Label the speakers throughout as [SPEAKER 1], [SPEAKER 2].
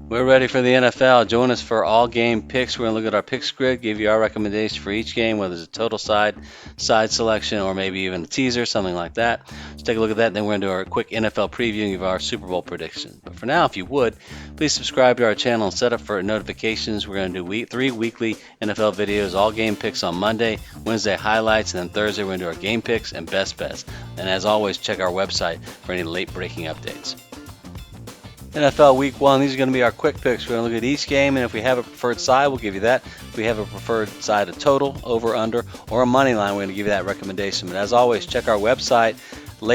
[SPEAKER 1] We're ready for the NFL. Join us for all game picks. We're going to look at our picks grid, give you our recommendations for each game, whether it's a total side selection, or maybe even a teaser, something like that. Let's take a look at that. Then we're going to do our quick NFL preview and give our Super Bowl prediction. But for now, if you would, please subscribe to our channel and set up for notifications. We're going to do three weekly NFL videos, all game picks on Monday, Wednesday highlights, and then Thursday we're going to do our game picks and best bets. And as always, check our website for any late breaking updates. NFL Week 1, these are going to be our quick picks. We're going to look at each game, and if we have a preferred side, we'll give you that. If we have a preferred side, a total, over, under, or a money line, we're going to give you that recommendation. But as always, check our website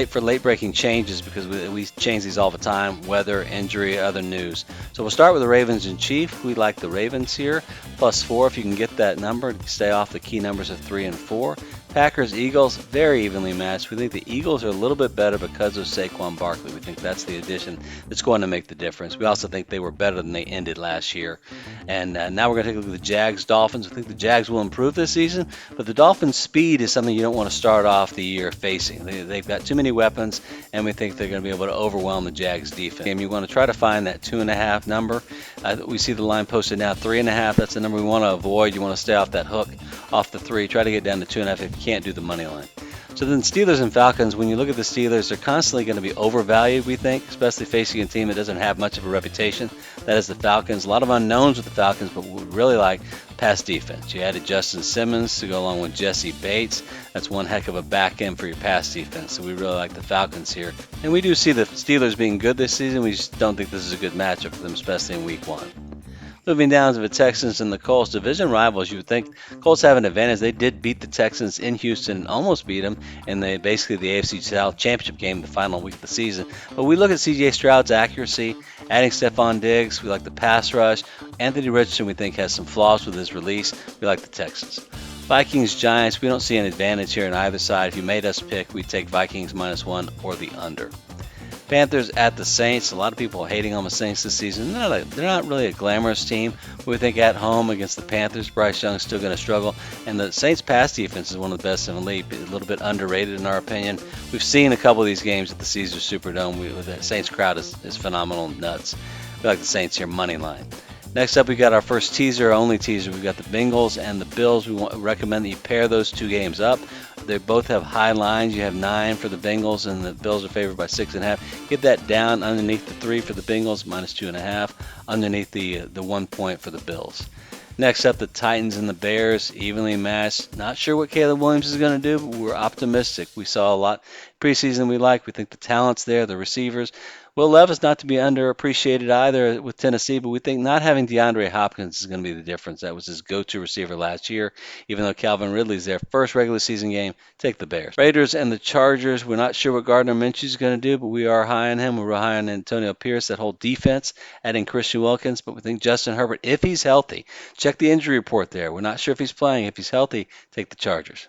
[SPEAKER 1] for late breaking changes because we change these all the time, weather, injury, other news. So we'll start with the Ravens and Chiefs. We like the Ravens here, +4 if you can get that number. Stay off the key numbers of 3 and 4. Packers, Eagles, very evenly matched. We think the Eagles are a little bit better because of Saquon Barkley. We think that's the addition that's going to make the difference. We also think they were better than they ended last year. And now we're going to take a look at the Jags, Dolphins. I think the Jags will improve this season, but the Dolphins' speed is something you don't want to start off the year facing. They've got too many weapons, and we think they're going to be able to overwhelm the Jags' defense. And you want to try to find that 2.5 number. We see the line posted now 3.5. That's the number we want to avoid. You want to stay off that hook, off the 3. Try to get down to 2.5 if you can't do the money line. So then Steelers and Falcons, when you look at the Steelers, they're constantly going to be overvalued, we think, especially facing a team that doesn't have much of a reputation. That is the Falcons. A lot of unknowns with the Falcons, but we would really like pass defense. You added Justin Simmons to go along with Jesse Bates. That's one heck of a back end for your pass defense. So we really like the Falcons here. And we do see the Steelers being good this season. We just don't think this is a good matchup for them, especially in Week 1. Moving down to the Texans and the Colts, division rivals, you would think Colts have an advantage. They did beat the Texans in Houston and almost beat them in basically the AFC South Championship game, the final week of the season. But we look at C.J. Stroud's accuracy, adding Stephon Diggs. We like the pass rush. Anthony Richardson, we think, has some flaws with his release. We like the Texans. Vikings, Giants, we don't see an advantage here on either side. If you made us pick, we'd take Vikings -1 or the under. Panthers at the Saints. A lot of people are hating on the Saints this season. They're not really a glamorous team. We think at home against the Panthers, Bryce Young's still going to struggle. And the Saints' pass defense is one of the best in the league. A little bit underrated in our opinion. We've seen a couple of these games at the Caesars Superdome. The Saints crowd is phenomenal and nuts. We like the Saints here, money line. Next up, we got our first teaser, only teaser. We've got the Bengals and the Bills. We recommend that you pair those two games up. They both have high lines. You have 9 for the Bengals, and the Bills are favored by 6.5. Get that down underneath the 3 for the Bengals, -2.5. Underneath the 1 point for the Bills. Next up, the Titans and the Bears, evenly matched. Not sure what Caleb Williams is going to do, but we're optimistic. We saw a lot preseason we like. We think the talent's there, the receivers. Will Levis not to be underappreciated either with Tennessee, but we think not having DeAndre Hopkins is going to be the difference. That was his go-to receiver last year. Even though Calvin Ridley's their first regular season game, take the Bears. Raiders and the Chargers, we're not sure what Gardner Minshew is going to do, but we are high on him. We're high on Antonio Pierce, that whole defense, adding Christian Wilkins, but we think Justin Herbert, if he's healthy, check the injury report there. We're not sure if he's playing. If he's healthy, take the Chargers.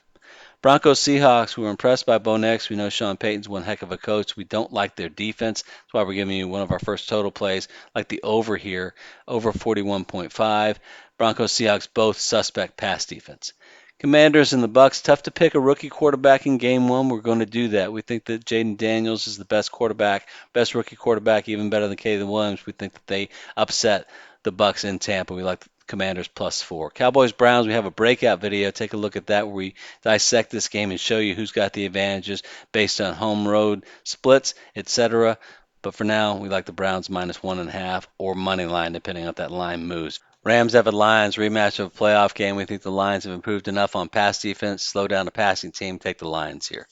[SPEAKER 1] Broncos, Seahawks, we were impressed by Bo Nix. We know Sean Payton's one heck of a coach. We don't like their defense. That's why we're giving you one of our first total plays, like the over here, over 41.5. Broncos, Seahawks, both suspect pass defense. Commanders and the Bucks, tough to pick a rookie quarterback in game 1. We're going to do that. We think that Jaden Daniels is the best quarterback, best rookie quarterback, even better than Caleb Williams. We think that they upset the Bucks in Tampa. We like Commanders +4. Cowboys, Browns, we have a breakout video. Take a look at that where we dissect this game and show you who's got the advantages based on home road splits, etc. But for now, we like the Browns -1.5 or money line, depending on if that line moves. Rams have a Lions rematch of a playoff game. We think the Lions have improved enough on pass defense, slow down the passing team, take the Lions here.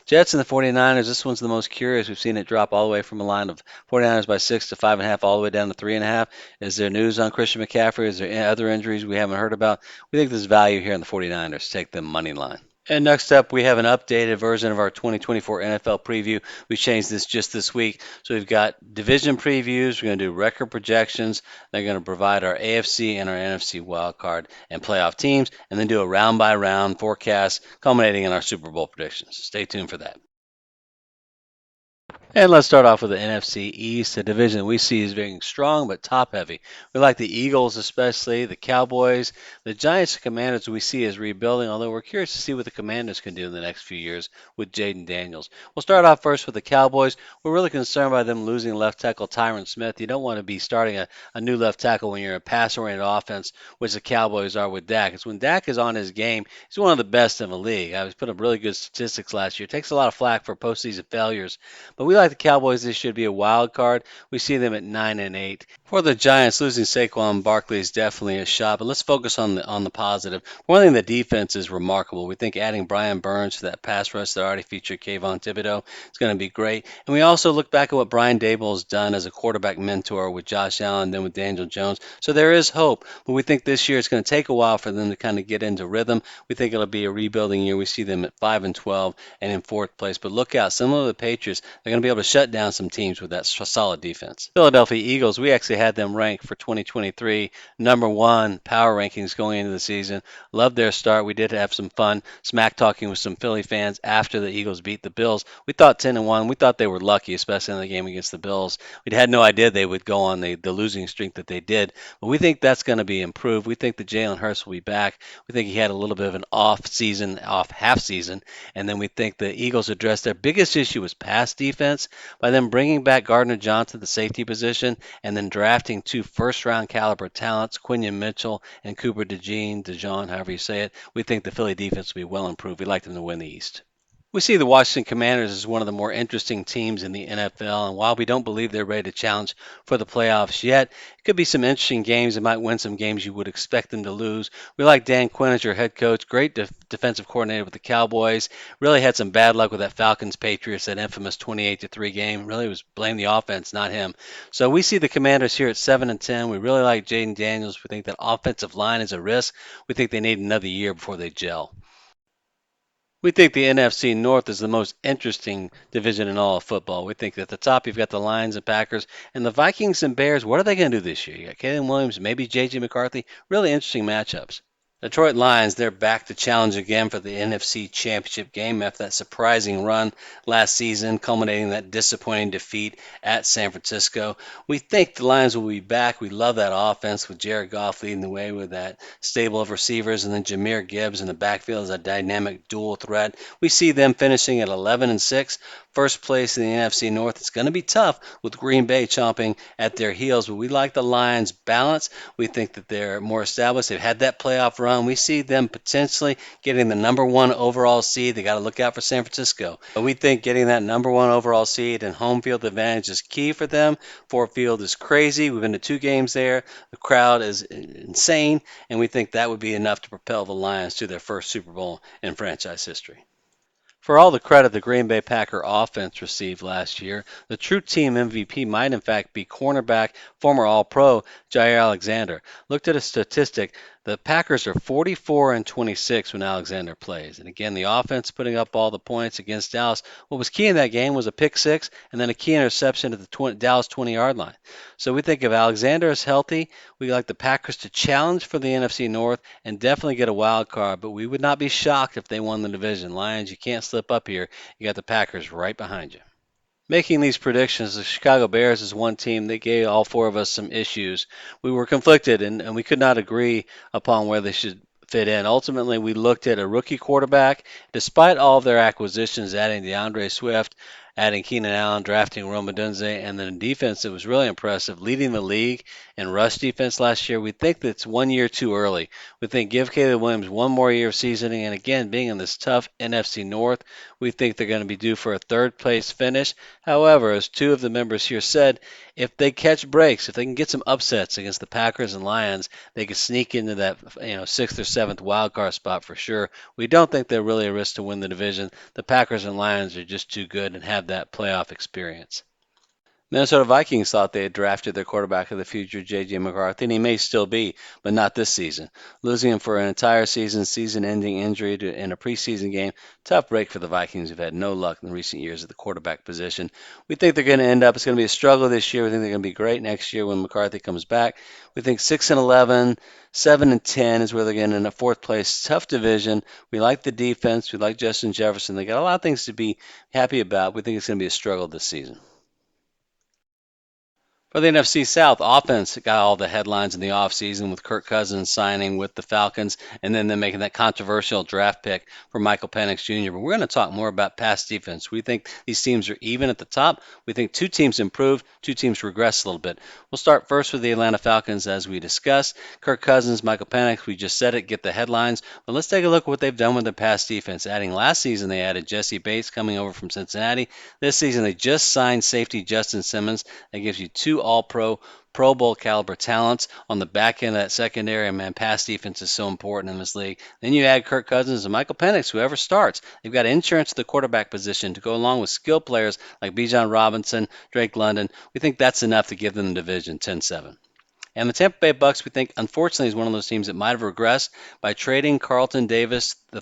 [SPEAKER 1] Jets and the 49ers, this one's the most curious. We've seen it drop all the way from a line of 49ers by 6 to 5.5, all the way down to 3.5. Is there news on Christian McCaffrey? Is there other injuries we haven't heard about? We think there's value here in the 49ers. Take the money line. And next up, we have an updated version of our 2024 NFL preview. We changed this just this week. So we've got division previews. We're going to do record projections. They're going to provide our AFC and our NFC wildcard and playoff teams, and then do a round-by-round forecast culminating in our Super Bowl predictions. Stay tuned for that. And let's start off with the NFC East, a division we see as being strong but top heavy. We like the Eagles, especially the Cowboys, the Giants and Commanders we see as rebuilding, although we're curious to see what the Commanders can do in the next few years with Jaden Daniels. We'll start off first with the Cowboys. We're really concerned by them losing left tackle Tyron Smith. You don't want to be starting a new left tackle when you're a pass oriented offense, which the Cowboys are with Dak. It's when Dak is on his game, he's one of the best in the league. I was put up really good statistics last year. Takes a lot of flack for postseason failures, but we like the Cowboys. This should be a wild card. We see them at 9-8. For the Giants, losing Saquon Barkley is definitely a shot. But let's focus on the positive. One thing, the defense is remarkable. We think adding Brian Burns to that pass rush that already featured Kayvon Thibodeau is going to be great. And we also look back at what Brian Dable has done as a quarterback mentor with Josh Allen, then with Daniel Jones. So there is hope. But we think this year it's going to take a while for them to kind of get into rhythm. We think it'll be a rebuilding year. We see them at 5-12 and in fourth place. But look out, similar to the Patriots, they're going to be able to shut down some teams with that solid defense. Philadelphia Eagles, we actually had them ranked for 2023 number one power rankings going into the season. Loved their start. We did have some fun smack talking with some Philly fans after the Eagles beat the Bills. We thought 10-1. We thought they were lucky, especially in the game against the Bills. We had no idea they would go on the losing streak that they did. But we think that's going to be improved. We think that Jalen Hurts will be back. We think he had a little bit of an off half season. And then we think the Eagles addressed their biggest issue was pass defense by them bringing back Gardner Johnson, the safety position, and then drafting two first-round caliber talents, Quinion Mitchell and Cooper DeJean, however you say it. We think the Philly defense will be well improved. We'd like them to win the East. We see the Washington Commanders as one of the more interesting teams in the NFL, and while we don't believe they're ready to challenge for the playoffs yet, it could be some interesting games. They might win some games you would expect them to lose. We like Dan Quinn as your head coach, great defensive coordinator with the Cowboys. Really had some bad luck with that Falcons Patriots, that infamous 28-3 game. Really was blame the offense, not him. So we see the Commanders here at 7-10. We really like Jaden Daniels. We think that offensive line is a risk. We think they need another year before they gel. We think the NFC North is the most interesting division in all of football. We think at the top you've got the Lions and Packers, and the Vikings and Bears. What are they going to do this year? You got Caleb Williams, maybe J.J. McCarthy. Really interesting matchups. Detroit Lions, they're back to challenge again for the NFC Championship game after that surprising run last season, culminating in that disappointing defeat at San Francisco. We think the Lions will be back. We love that offense with Jared Goff leading the way with that stable of receivers, and then Jahmyr Gibbs in the backfield as a dynamic dual threat. We see them finishing at 11-6, first place in the NFC North. It's going to be tough with Green Bay chomping at their heels, but we like the Lions' balance. We think that they're more established. They've had that playoff run. We see them potentially getting the number one overall seed. They got to look out for San Francisco. But we think getting that number one overall seed and home field advantage is key for them. Ford Field is crazy. We've been to two games there. The crowd is insane, and we think that would be enough to propel the Lions to their first Super Bowl in franchise history. For all the credit the Green Bay Packer offense received last year, the true team MVP might in fact be cornerback, former All-Pro Jair Alexander. Looked at a statistic. The Packers are 44-26 when Alexander plays. And again, the offense putting up all the points against Dallas. What was key in that game was a pick six and then a key interception at the Dallas 20-yard line. So we think if Alexander is healthy, we like the Packers to challenge for the NFC North and definitely get a wild card. But we would not be shocked if they won the division. Lions, you can't slip up here. You got the Packers right behind you. Making these predictions, the Chicago Bears is one team that gave all four of us some issues. We were conflicted and we could not agree upon where they should fit in. Ultimately, we looked at a rookie quarterback. Despite all of their acquisitions, adding DeAndre Swift, adding Keenan Allen, drafting Rome Odunze, and then in defense, it was really impressive, leading the league in rush defense last year. We think that's 1 year too early. We think give Caleb Williams one more year of seasoning, and again, being in this tough NFC North, we think they're going to be due for a third place finish. However, as two of the members here said, if they catch breaks, if they can get some upsets against the Packers and Lions, they could sneak into that sixth or seventh wild card spot for sure. We don't think they're really a risk to win the division. The Packers and Lions are just too good and have that playoff experience. Minnesota Vikings thought they had drafted their quarterback of the future, J.J. McCarthy, and he may still be, but not this season. Losing him for an entire season, season-ending injury in a preseason game, tough break for the Vikings, who've had no luck in recent years at the quarterback position. We think they're going to end up. It's going to be a struggle this year. We think they're going to be great next year when McCarthy comes back. We think 6-11, 7-10 is where they're getting in a fourth place. Tough division. We like the defense. We like Justin Jefferson. They got a lot of things to be happy about. We think it's going to be a struggle this season. For the NFC South, offense got all the headlines in the offseason with Kirk Cousins signing with the Falcons and then them making that controversial draft pick for Michael Penix Jr. But we're going to talk more about pass defense. We think these teams are even at the top. We think two teams improved, two teams regressed a little bit. We'll start first with the Atlanta Falcons as we discussed. Kirk Cousins, Michael Penix, we just said it, get the headlines. But let's take a look at what they've done with their pass defense. Adding last season, they added Jesse Bates coming over from Cincinnati. This season, they just signed safety Justin Simmons. That gives you two all-pro, Pro Bowl caliber talents on the back end of that secondary. And man, pass defense is so important in this league. Then you add Kirk Cousins and Michael Penix, whoever starts. They've got insurance at the quarterback position to go along with skilled players like Bijan Robinson, Drake London. We think that's enough to give them the division 10-7. And the Tampa Bay Bucks, we think, unfortunately, is one of those teams that might have regressed by trading Carlton Davis III,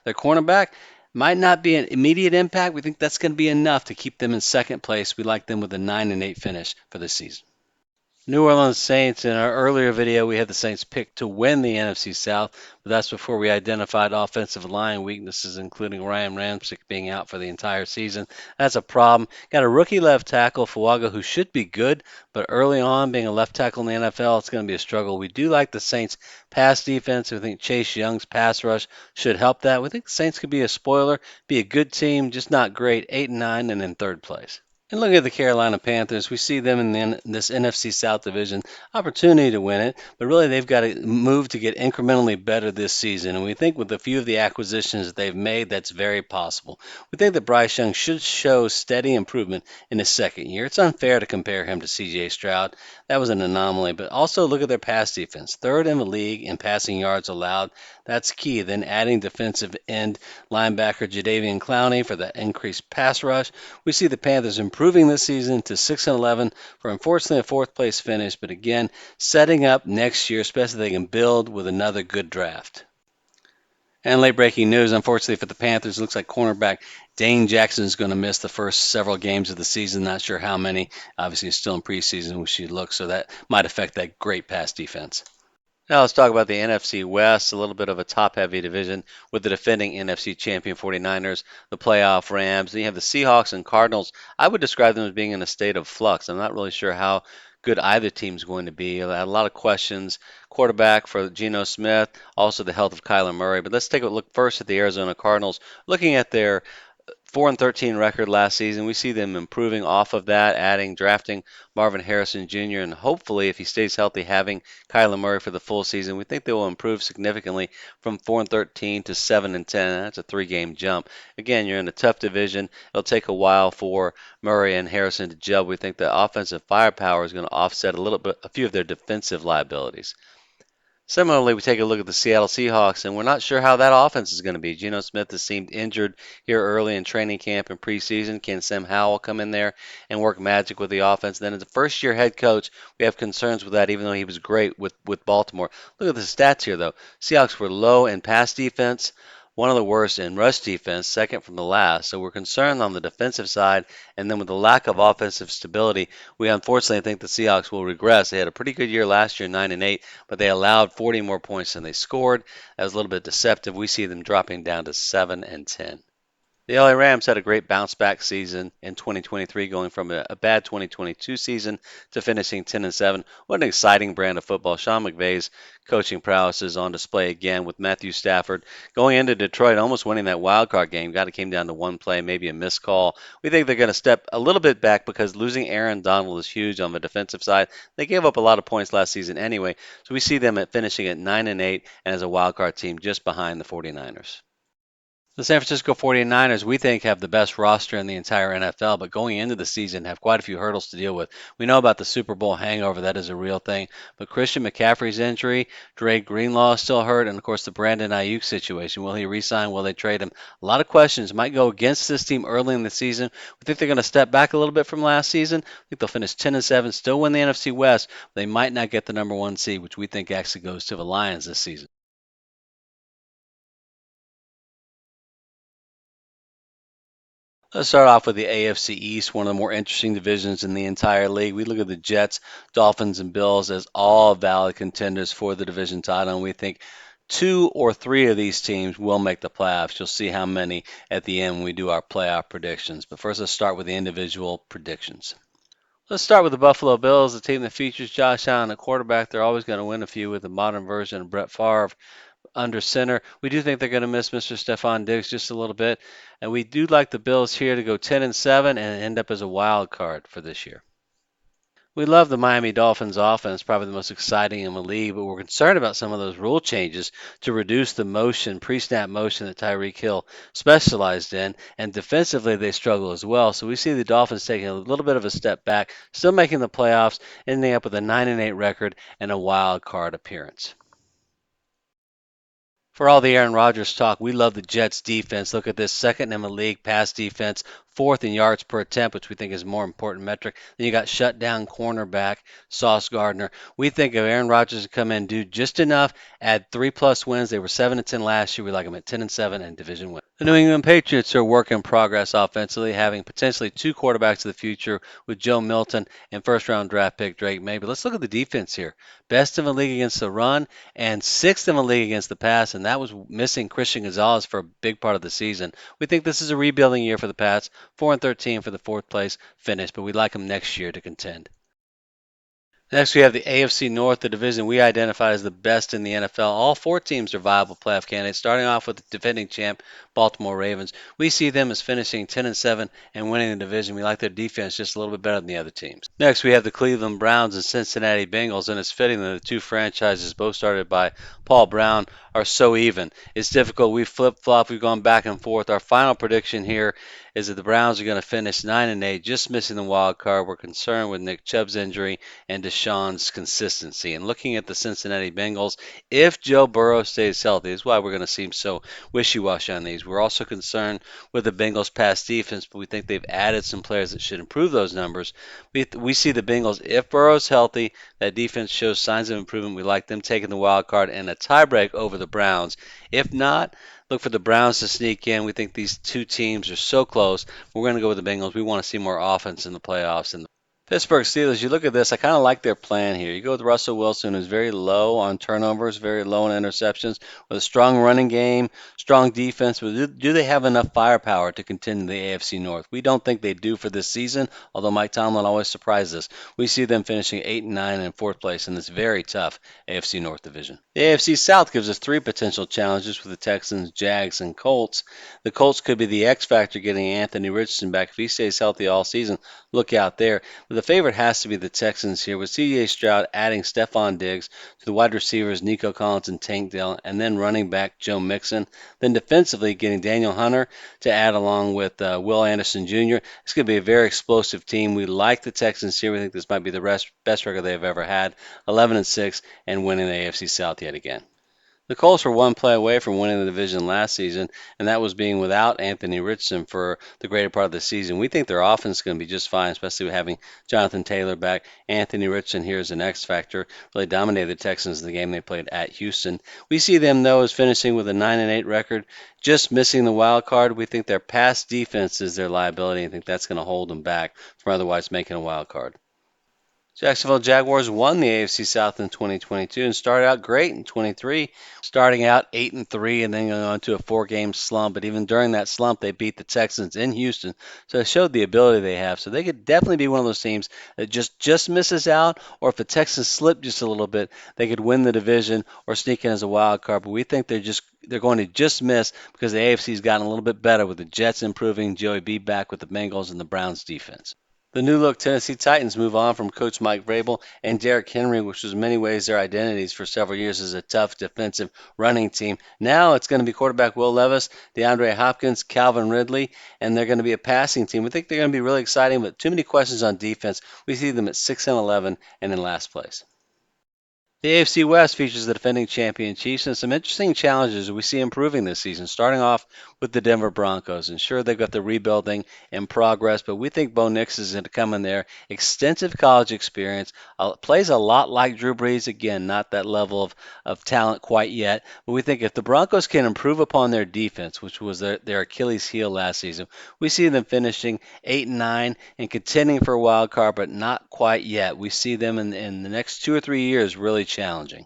[SPEAKER 1] their cornerback. Might not be an immediate impact. We think that's going to be enough to keep them in second place. We like them with a 9-8 finish for this season. New Orleans Saints, in our earlier video, we had the Saints picked to win the NFC South, but that's before we identified offensive line weaknesses, including Ryan Ramczyk being out for the entire season. That's a problem. Got a rookie left tackle, Fuaga, who should be good, but early on, being a left tackle in the NFL, it's going to be a struggle. We do like the Saints' pass defense. We think Chase Young's pass rush should help that. We think the Saints could be a spoiler, be a good team, just not great, 8-9 and in third place. And looking at the Carolina Panthers, we see them in this NFC South division, opportunity to win it, but really they've got to move to get incrementally better this season. And we think with a few of the acquisitions that they've made, that's very possible. We think that Bryce Young should show steady improvement in his second year. It's unfair to compare him to C.J. Stroud. That was an anomaly. But also look at their pass defense. Third in the league in passing yards allowed. That's key. Then adding defensive end linebacker Jadeveon Clowney for the increased pass rush. We see the Panthers improving this season to 6-11 for unfortunately a fourth place finish, but again, setting up next year, especially if they can build with another good draft. And late breaking news, unfortunately for the Panthers, it looks like cornerback Dane Jackson is going to miss the first several games of the season. Not sure how many. Obviously, it's still in preseason, we should look, so that might affect that great pass defense. Now let's talk about the NFC West, a little bit of a top-heavy division with the defending NFC champion 49ers, the playoff Rams. Then you have the Seahawks and Cardinals. I would describe them as being in a state of flux. I'm not really sure how good either team's going to be. I had a lot of questions. Quarterback for Geno Smith, also the health of Kyler Murray. But let's take a look first at the Arizona Cardinals. Looking at their 4-13 record last season. We see them improving off of that, drafting Marvin Harrison Jr., and hopefully, if he stays healthy, having Kyler Murray for the full season. We think they will improve significantly from 4-13 to 7-10. That's a 3-game jump. Again, you're in a tough division. It'll take a while for Murray and Harrison to gel. We think the offensive firepower is going to offset a few of their defensive liabilities. Similarly, we take a look at the Seattle Seahawks, and we're not sure how that offense is going to be. Geno Smith has seemed injured here early in training camp and preseason. Can Sam Howell come in there and work magic with the offense? Then as a first-year head coach, we have concerns with that, even though he was great with Baltimore. Look at the stats here, though. Seahawks were low in pass defense, one of the worst in rush defense, second from the last. So we're concerned on the defensive side, and then with the lack of offensive stability, we unfortunately think the Seahawks will regress. They had a pretty good year last year, 9-8, but they allowed 40 more points than they scored. That was a little bit deceptive. We see them dropping down to 7-10. The LA Rams had a great bounce-back season in 2023, going from a bad 2022 season to finishing 10-7. What an exciting brand of football. Sean McVay's coaching prowess is on display again with Matthew Stafford going into Detroit, almost winning that wild card game. It came down to one play, maybe a missed call. We think they're going to step a little bit back because losing Aaron Donald is huge on the defensive side. They gave up a lot of points last season anyway, so we see them finishing at 9-8 and as a wild card team just behind the 49ers. The San Francisco 49ers, we think, have the best roster in the entire NFL, but going into the season have quite a few hurdles to deal with. We know about the Super Bowl hangover, that is a real thing, but Christian McCaffrey's injury, Drake Greenlaw is still hurt, and of course the Brandon Ayuk situation. Will he resign? Will they trade him? A lot of questions might go against this team early in the season. We think they're going to step back a little bit from last season. I think they'll finish 10 and 7, still win the NFC West. But they might not get the number one seed, which we think actually goes to the Lions this season. Let's start off with the AFC East, one of the more interesting divisions in the entire league. We look at the Jets, Dolphins, and Bills as all valid contenders for the division title, and we think two or three of these teams will make the playoffs. You'll see how many at the end when we do our playoff predictions. But first, let's start with the individual predictions. Let's start with the Buffalo Bills, the team that features Josh Allen, a quarterback. They're always going to win a few with the modern version of Brett Favre under center. We do think they're going to miss Mr. Stephon Diggs just a little bit, and we do like the Bills here to go 10 and 7 and end up as a wild card for this year. We love the Miami Dolphins offense, probably the most exciting in the league, but we're concerned about some of those rule changes to reduce the motion, pre-snap motion that Tyreek Hill specialized in, and defensively they struggle as well. So we see the Dolphins taking a little bit of a step back, still making the playoffs, ending up with a 9 and 8 record and a wild card appearance. For all the Aaron Rodgers talk, we love the Jets defense. Look at this, second in the league pass defense, fourth in yards per attempt, which we think is a more important metric. Then you got shutdown cornerback Sauce Gardner. We think if Aaron Rodgers to come in and do just enough, add 3+ wins. They were 7 and 10 last year. We like them at 10 and 7 and division win. The New England Patriots are a work in progress offensively, having potentially two quarterbacks of the future with Joe Milton and first-round draft pick Drake May. But let's look at the defense here. Best in the league against the run and sixth in the league against the pass, and that was missing Christian Gonzalez for a big part of the season. We think this is a rebuilding year for the Pats, 4 and 13 for the fourth place finish, but we like them next year to contend. Next, we have the AFC North, the division we identify as the best in the NFL. All four teams are viable playoff candidates, starting off with the defending champ, Baltimore Ravens. We see them as finishing 10 and 7 and winning the division. We like their defense just a little bit better than the other teams. Next, we have the Cleveland Browns and Cincinnati Bengals, and it's fitting that the two franchises, both started by Paul Brown, are so even. It's difficult. We flip-flop. We've gone back and forth. Our final prediction here is that the Browns are going to finish 9 and 8, just missing the wild card. We're concerned with Nick Chubb's injury and Deshaun's consistency. And looking at the Cincinnati Bengals, if Joe Burrow stays healthy, is why we're going to seem so wishy-washy on these. We're also concerned with the Bengals' pass defense, but we think they've added some players that should improve those numbers. We see the Bengals, if Burrow's healthy, that defense shows signs of improvement. We like them taking the wild card and a tiebreak over the Browns. If not, look for the Browns to sneak in. We think these two teams are so close. We're going to go with the Bengals. We want to see more offense in the playoffs. And the Pittsburgh Steelers, you look at this, I kind of like their plan here. You go with Russell Wilson, who's very low on turnovers, very low on interceptions, with a strong running game, strong defense. But do they have enough firepower to contend in the AFC North? We don't think they do for this season, although Mike Tomlin always surprises us. We see them finishing 8 and 9 and in fourth place in this very tough AFC North division. The AFC South gives us three potential challenges with the Texans, Jags, and Colts. The Colts could be the X factor getting Anthony Richardson back. If he stays healthy all season, look out there. But the favorite has to be the Texans here, with C.J. Stroud adding Stephon Diggs to the wide receivers Nico Collins and Tank Dell, and then running back Joe Mixon. Then defensively getting Daniel Hunter to add along with Will Anderson Jr. It's going to be a very explosive team. We like the Texans here. We think this might be the best record they've ever had, 11 and 6, and winning the AFC South yet again. The Colts were one play away from winning the division last season, and that was being without Anthony Richardson for the greater part of the season. We think their offense is going to be just fine, especially with having Jonathan Taylor back. Anthony Richardson here is an X factor. Really dominated the Texans in the game they played at Houston. We see them, though, as finishing with a 9 and 8 record, just missing the wild card. We think their pass defense is their liability, and think that's going to hold them back from otherwise making a wild card. Jacksonville Jaguars won the AFC South in 2022 and started out great in 23, starting out 8 and 3 and then going on to a 4-game slump. But even during that slump, they beat the Texans in Houston, so it showed the ability they have. So they could definitely be one of those teams that just misses out, or if the Texans slip just a little bit, they could win the division or sneak in as a wild card. But we think they're going to just miss because the AFC's gotten a little bit better with the Jets improving, Joey B back with the Bengals, and the Browns defense. The new look Tennessee Titans move on from coach Mike Vrabel and Derrick Henry, which was in many ways their identities for several years as a tough defensive running team. Now it's going to be quarterback Will Levis, DeAndre Hopkins, Calvin Ridley, and they're going to be a passing team. We think they're going to be really exciting, but too many questions on defense. We see them at 6-11 and in last place. The AFC West features the defending champion Chiefs and some interesting challenges we see improving this season, starting off with the Denver Broncos. And sure, they've got the rebuilding in progress, but we think Bo Nix is going to come in there. Extensive college experience, plays a lot like Drew Brees. Again, not that level of talent quite yet, but we think if the Broncos can improve upon their defense, which was their Achilles heel last season, we see them finishing 8-9 and contending for a wild card, but not quite yet. We see them in the next 2 or 3 years really challenging.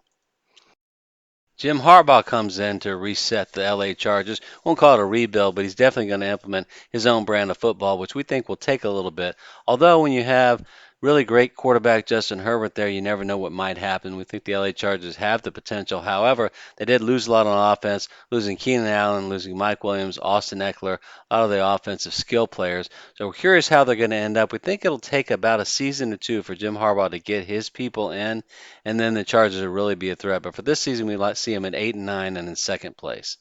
[SPEAKER 1] Jim Harbaugh comes in to reset the LA Chargers. Won't call it a rebuild, but he's definitely going to implement his own brand of football, which we think will take a little bit. Although when you have really great quarterback Justin Herbert there, you never know what might happen. We think the LA Chargers have the potential. However, they did lose a lot on offense, losing Keenan Allen, losing Mike Williams, Austin Eckler, a lot of the offensive skill players. So we're curious how they're going to end up. We think it'll take about a season or two for Jim Harbaugh to get his people in, and then the Chargers will really be a threat. But for this season, we like see them at 8-9 and in second place.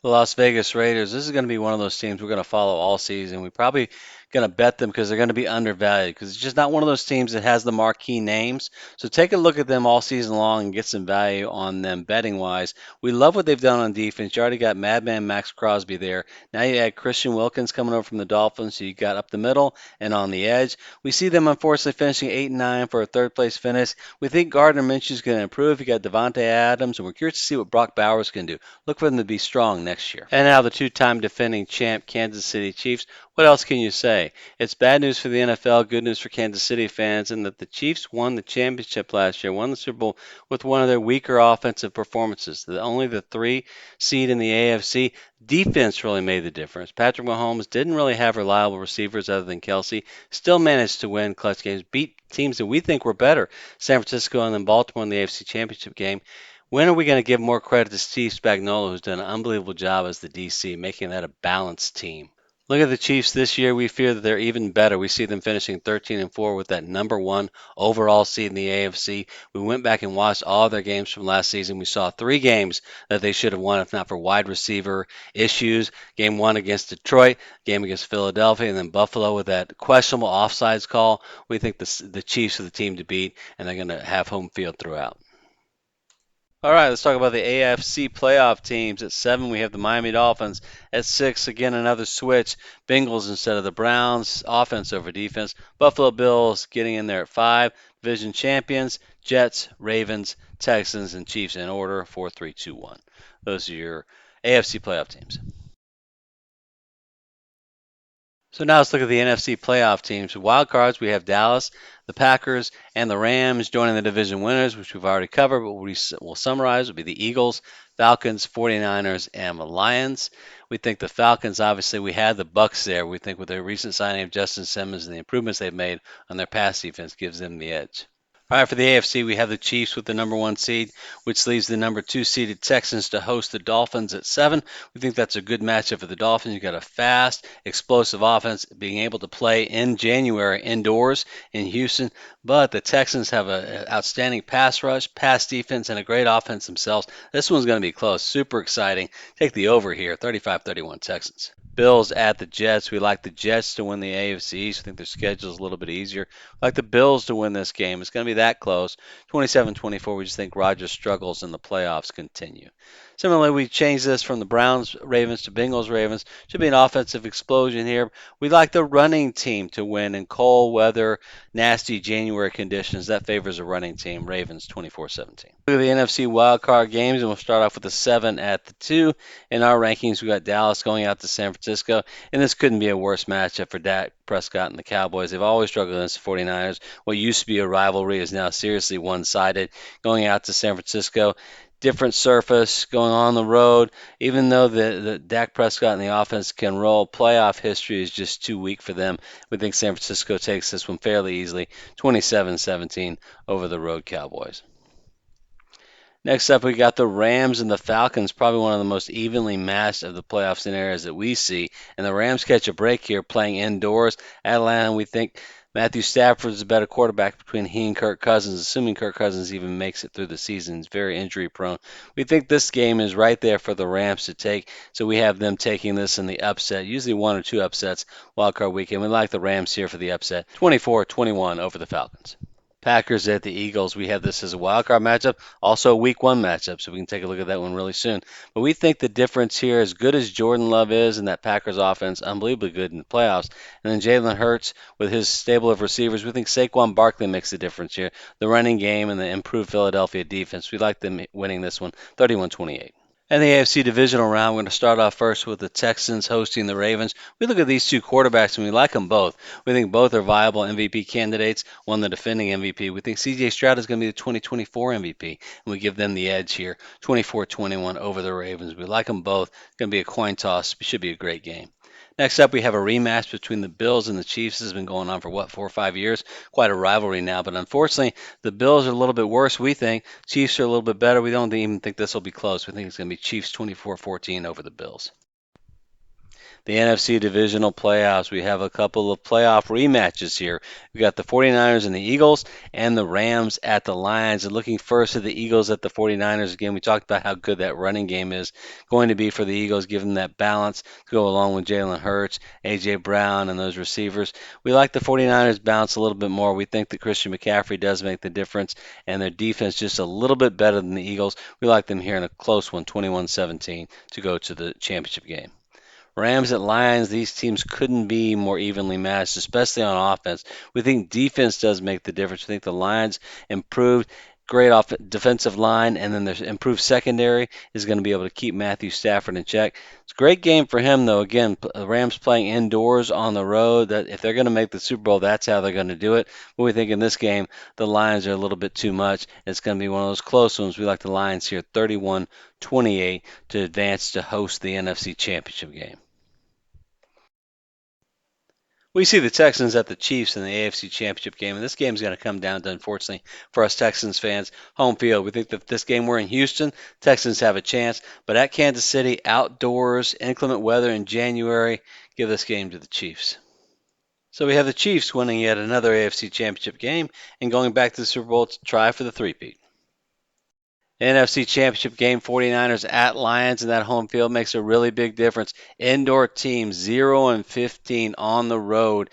[SPEAKER 1] The Las Vegas Raiders. This is going to be one of those teams we're going to follow all season. We probably going to bet them because they're going to be undervalued because it's just not one of those teams that has the marquee names. So take a look at them all season long and get some value on them betting wise. We love what they've done on defense. You already got Madman Max Crosby there. Now you add Christian Wilkins coming over from the Dolphins. So you got up the middle and on the edge. We see them unfortunately finishing 8-9 for a third place finish. We think Gardner Minshew is going to improve. You got Devontae Adams, and we're curious to see what Brock Bowers can do. Look for them to be strong next year. And now the two-time defending champ Kansas City Chiefs. What else can you say? It's bad news for the NFL, good news for Kansas City fans, in that the Chiefs won the championship last year, won the Super Bowl with one of their weaker offensive performances. Only the 3 seed in the AFC. Defense really made the difference. Patrick Mahomes didn't really have reliable receivers other than Kelsey. Still managed to win clutch games, beat teams that we think were better, San Francisco and then Baltimore in the AFC Championship game. When are we going to give more credit to Steve Spagnuolo, who's done an unbelievable job as the DC, making that a balanced team? Look at the Chiefs this year. We fear that they're even better. We see them finishing 13-4 with that number 1 overall seed in the AFC. We went back and watched all of their games from last season. We saw 3 games that they should have won if not for wide receiver issues. Game 1 against Detroit, game against Philadelphia, and then Buffalo with that questionable offsides call. We think the Chiefs are the team to beat, and they're going to have home field throughout. All right, let's talk about the AFC playoff teams. At 7, we have the Miami Dolphins. At 6, again, another switch. Bengals instead of the Browns. Offense over defense. Buffalo Bills getting in there at 5. Division champions. Jets, Ravens, Texans, and Chiefs in order. 4, 3, 2, 1. Those are your AFC playoff teams. So now let's look at the NFC playoff teams. Wild cards, we have Dallas, the Packers, and the Rams joining the division winners, which we've already covered, but we'll summarize will be the Eagles, Falcons, 49ers, and the Lions. We think the Falcons, obviously, we had the Bucks there. We think with their recent signing of Justin Simmons and the improvements they've made on their pass defense gives them the edge. All right, for the AFC, we have the Chiefs with the number 1 seed, which leaves the number 2 seeded Texans to host the Dolphins at 7. We think that's a good matchup for the Dolphins. You've got a fast, explosive offense being able to play in January indoors in Houston, but the Texans have an outstanding pass rush, pass defense, and a great offense themselves. This one's going to be close. Super exciting. Take the over here, 35-31 Texans. Bills at the Jets. We like the Jets to win the AFC East. I think their schedule is a little bit easier. We like the Bills to win this game. It's going to be that close. 27-24. We just think Rodgers' struggles in the playoffs continue. Similarly, we changed this from the Browns Ravens to Bengals Ravens. Should be an offensive explosion here. We like the running team to win in cold weather, nasty January conditions. That favors a running team. Ravens 24-17. Look at the NFC wildcard games, and we'll start off with the 7 at the 2. In our rankings, we got Dallas going out to San Francisco, and this couldn't be a worse matchup for Dak Prescott and the Cowboys. They've always struggled against the 49ers. What used to be a rivalry is now seriously one-sided. Going out to San Francisco, different surface, going on the road. Even though the Dak Prescott and the offense can roll, playoff history is just too weak for them. We think San Francisco takes this one fairly easily, 27-17 over the road Cowboys. Next up, we got the Rams and the Falcons, probably one of the most evenly matched of the playoff scenarios that we see. And the Rams catch a break here playing indoors. Atlanta, we think Matthew Stafford is a better quarterback between he and Kirk Cousins, assuming Kirk Cousins even makes it through the season. He's very injury prone. We think this game is right there for the Rams to take, so we have them taking this in the upset, usually one or two upsets wild card weekend. We like the Rams here for the upset, 24-21 over the Falcons. Packers at the Eagles. We have this as a wild card matchup, also a week one matchup, so we can take a look at that one really soon. But we think the difference here, as good as Jordan Love is in that Packers offense, unbelievably good in the playoffs, and then Jalen Hurts with his stable of receivers, we think Saquon Barkley makes the difference here. The running game and the improved Philadelphia defense, we like them winning this one 31-28. And the AFC Divisional round, we're going to start off first with the Texans hosting the Ravens. We look at these two quarterbacks and we like them both. We think both are viable MVP candidates, one the defending MVP. We think C.J. Stroud is going to be the 2024 MVP, and we give them the edge here, 24-21 over the Ravens. We like them both. It's going to be a coin toss. It should be a great game. Next up, we have a rematch between the Bills and the Chiefs. This has been going on for, 4 or 5 years? Quite a rivalry now, but unfortunately, the Bills are a little bit worse, we think. Chiefs are a little bit better. We don't even think this will be close. We think it's going to be Chiefs 24-14 over the Bills. The NFC Divisional playoffs. We have a couple of playoff rematches here. We got the 49ers and the Eagles and the Rams at the Lions. And looking first at the Eagles at the 49ers. Again, we talked about how good that running game is going to be for the Eagles, given that balance to go along with Jalen Hurts, A.J. Brown, and those receivers. We like the 49ers bounce a little bit more. We think that Christian McCaffrey does make the difference, and their defense just a little bit better than the Eagles. We like them here in a close one, 21-17, to go to the championship game. Rams at Lions, these teams couldn't be more evenly matched, especially on offense. We think defense does make the difference. We think the Lions improved, great defensive line, and then their improved secondary is going to be able to keep Matthew Stafford in check. It's a great game for him, though. Again, the Rams playing indoors on the road. That if they're going to make the Super Bowl, that's how they're going to do it. But we think in this game, the Lions are a little bit too much. It's going to be one of those close ones. We like the Lions here, 31-28, to advance to host the NFC Championship game. We see the Texans at the Chiefs in the AFC Championship game, and this game is going to come down to, unfortunately, for us Texans fans, home field. We think that if this game were in Houston, Texans have a chance, but at Kansas City, outdoors, inclement weather in January, give this game to the Chiefs. So we have the Chiefs winning yet another AFC Championship game and going back to the Super Bowl to try for the three-peat. NFC Championship game, 49ers at Lions, and that home field makes a really big difference. Indoor teams 0-15 on the road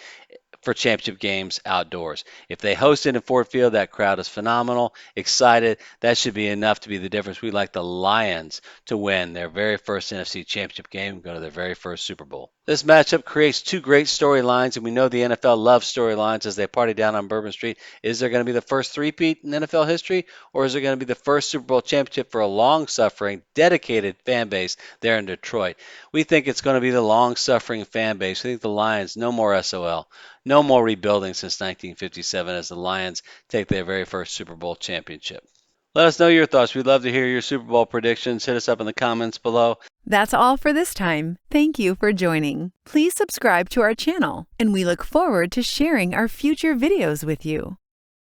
[SPEAKER 1] for championship games outdoors. If they host it in Ford Field, that crowd is phenomenal, excited. That should be enough to be the difference. We like the Lions to win their very first NFC Championship game and go to their very first Super Bowl. This matchup creates two great storylines, and we know the NFL loves storylines as they party down on Bourbon Street. Is there going to be the first three-peat in NFL history, or is there going to be the first Super Bowl championship for a long-suffering, dedicated fan base there in Detroit? We think it's going to be the long-suffering fan base. We think the Lions, no more SOL. No more rebuilding since 1957 as the Lions take their very first Super Bowl championship. Let us know your thoughts. We'd love to hear your Super Bowl predictions. Hit us up in the comments below.
[SPEAKER 2] That's all for this time. Thank you for joining. Please subscribe to our channel, and we look forward to sharing our future videos with you.